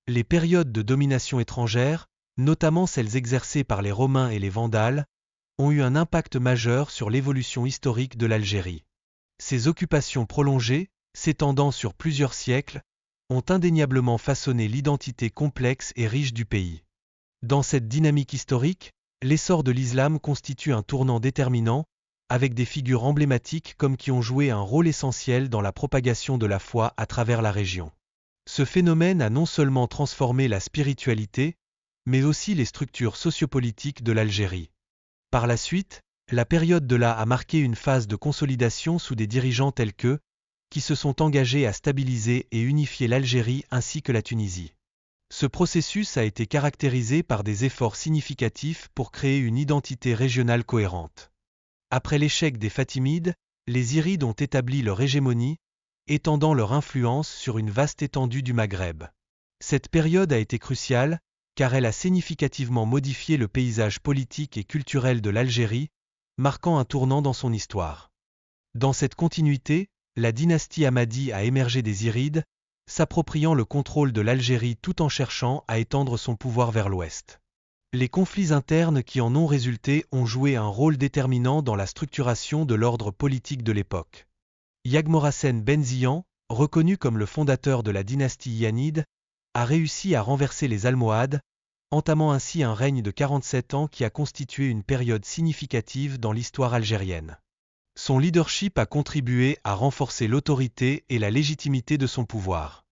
Les périodes de domination étrangère, notamment celles exercées par les Romains et les Vandales, ont eu un impact majeur sur l'évolution historique de l'Algérie. Ces occupations prolongées, s'étendant sur plusieurs siècles, ont indéniablement façonné l'identité complexe et riche du pays. Dans cette dynamique historique, l'essor de l'islam constitue un tournant déterminant, avec des figures emblématiques comme qui ont joué un rôle essentiel dans la propagation de la foi à travers la région. Ce phénomène a non seulement transformé la spiritualité, mais aussi les structures sociopolitiques de l'Algérie. Par la suite, la période de la a marqué une phase de consolidation sous des dirigeants tels que, qui se sont engagés à stabiliser et unifier l'Algérie ainsi que la Tunisie. Ce processus a été caractérisé par des efforts significatifs pour créer une identité régionale cohérente. Après l'échec des Fatimides, les Irides ont établi leur hégémonie, étendant leur influence sur une vaste étendue du Maghreb. Cette période a été cruciale, car elle a significativement modifié le paysage politique et culturel de l'Algérie, marquant un tournant dans son histoire. Dans cette continuité, la dynastie Hamadi a émergé des Irides, s'appropriant le contrôle de l'Algérie tout en cherchant à étendre son pouvoir vers l'ouest. Les conflits internes qui en ont résulté ont joué un rôle déterminant dans la structuration de l'ordre politique de l'époque. Yagmorassen Ben Ziyan, reconnu comme le fondateur de la dynastie Iyanide, a réussi à renverser les Almohades, entamant ainsi un règne de 47 ans qui a constitué une période significative dans l'histoire algérienne. Son leadership a contribué à renforcer l'autorité et la légitimité de son pouvoir.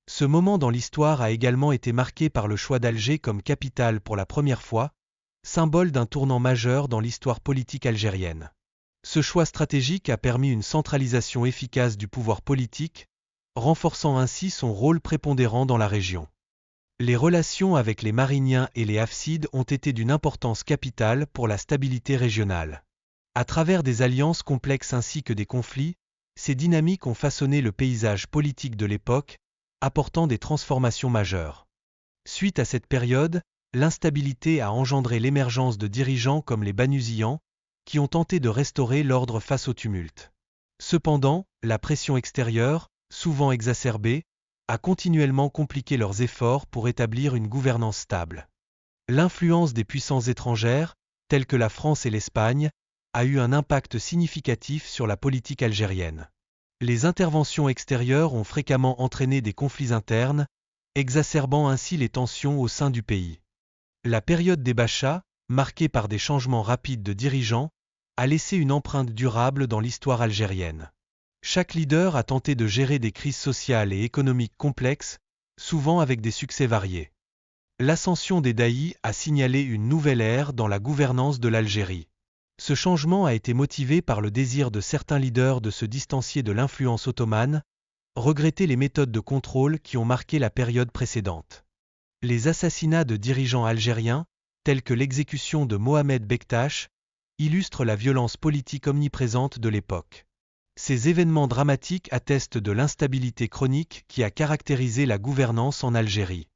Ce moment dans l'histoire a également été marqué par le choix d'Alger comme capitale pour la première fois, symbole d'un tournant majeur dans l'histoire politique algérienne. Ce choix stratégique a permis une centralisation efficace du pouvoir politique, renforçant ainsi son rôle prépondérant dans la région. Les relations avec les Mariniens et les Hafsides ont été d'une importance capitale pour la stabilité régionale. À travers des alliances complexes ainsi que des conflits, ces dynamiques ont façonné le paysage politique de l'époque, apportant des transformations majeures. Suite à cette période, l'instabilité a engendré l'émergence de dirigeants comme les Banuziyans, qui ont tenté de restaurer l'ordre face au tumulte. Cependant, la pression extérieure, souvent exacerbée, a continuellement compliqué leurs efforts pour établir une gouvernance stable. L'influence des puissances étrangères, telles que la France et l'Espagne, a eu un impact significatif sur la politique algérienne. Les interventions extérieures ont fréquemment entraîné des conflits internes, exacerbant ainsi les tensions au sein du pays. La période des Bachas, marquée par des changements rapides de dirigeants, a laissé une empreinte durable dans l'histoire algérienne. Chaque leader a tenté de gérer des crises sociales et économiques complexes, souvent avec des succès variés. L'ascension des Daïs a signalé une nouvelle ère dans la gouvernance de l'Algérie. Ce changement a été motivé par le désir de certains leaders de se distancier de l'influence ottomane, regretter les méthodes de contrôle qui ont marqué la période précédente. Les assassinats de dirigeants algériens, tels que l'exécution de Mohamed Bektash, illustrent la violence politique omniprésente de l'époque. Ces événements dramatiques attestent de l'instabilité chronique qui a caractérisé la gouvernance en Algérie.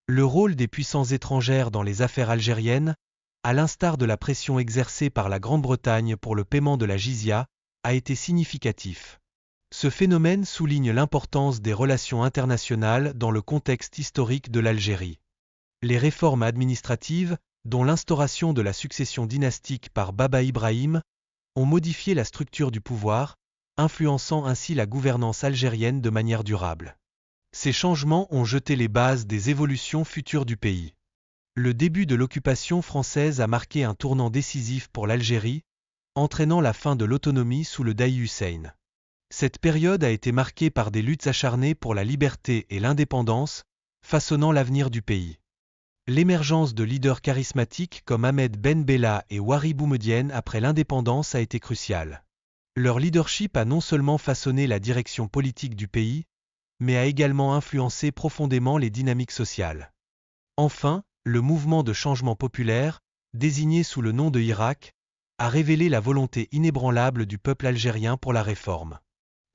Le rôle des puissances étrangères dans les affaires algériennes, à l'instar de la pression exercée par la Grande-Bretagne pour le paiement de la jizya, a été significatif. Ce phénomène souligne l'importance des relations internationales dans le contexte historique de l'Algérie. Les réformes administratives, dont l'instauration de la succession dynastique par Baba Ibrahim, ont modifié la structure du pouvoir, influençant ainsi la gouvernance algérienne de manière durable. Ces changements ont jeté les bases des évolutions futures du pays. Le début de l'occupation française a marqué un tournant décisif pour l'Algérie, entraînant la fin de l'autonomie sous le Daï Hussein. Cette période a été marquée par des luttes acharnées pour la liberté et l'indépendance, façonnant l'avenir du pays. L'émergence de leaders charismatiques comme Ahmed Ben Bella et Ouari Boumedienne après l'indépendance a été cruciale. Leur leadership a non seulement façonné la direction politique du pays, mais a également influencé profondément les dynamiques sociales. Enfin, le mouvement de changement populaire, désigné sous le nom de Hirak, a révélé la volonté inébranlable du peuple algérien pour la réforme.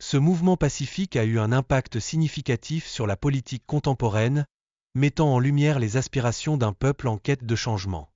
Ce mouvement pacifique a eu un impact significatif sur la politique contemporaine, mettant en lumière les aspirations d'un peuple en quête de changement.